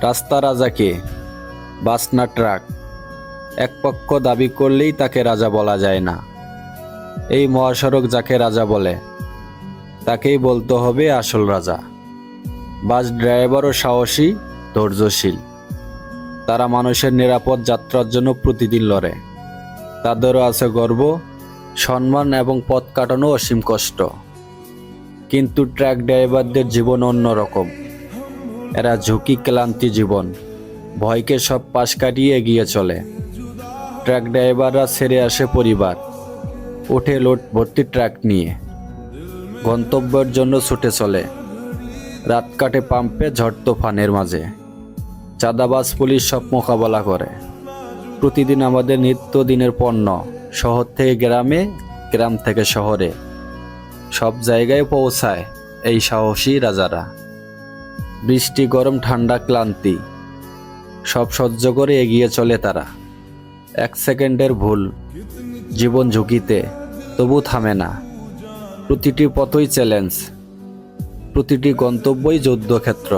রাস্তা রাজাকে, বাস না ট্রাক। এক পক্ষ দাবি করলেই তাকে রাজা বলা যায় না। এই মহাসড়ক যাকে রাজা বলে তাকেই বলতে হবে আসল রাজা। বাস ড্রাইভারও সাহসী, ধৈর্যশীল। তারা মানুষের নিরাপদ যাত্রার জন্য প্রতিদিন লড়ে। তাদেরও আছে গর্ব, সম্মান এবং পথ কাটানো অসীম কষ্ট। কিন্তু ট্রাক ড্রাইভারদের জীবন অন্যরকম। এরা ঝুঁকি, ক্লান্তি জীবন, ভয়কে সব পাশ কাটিয়ে এগিয়ে চলে। ট্রাক ড্রাইভাররা ছেড়ে আসে পরিবার, ওঠে লোড ভর্তি ট্রাক নিয়ে, গন্তব্যের জন্য ছুটে চলে। রাত কাটে পাম্পে, ঝড় তুফানের মাঝে। চাঁদাবাজ পুলিশ সব মোকাবেলা করে। প্রতিদিন আমাদের নিত্যদিনের পণ্য শহর থেকে গ্রামে, গ্রাম থেকে শহরে, সব জায়গায় পৌঁছায় এই সাহসী রাজারা। বৃষ্টি, গরম, ঠান্ডা, ক্লান্তি সব সহ্য করে এগিয়ে চলে তারা। এক সেকেন্ডের ভুল, জীবন ঝুঁকিতে, তবু থামে না। প্রতিটি পথই চ্যালেঞ্জ, প্রতিটি গন্তব্যই যুদ্ধক্ষেত্র।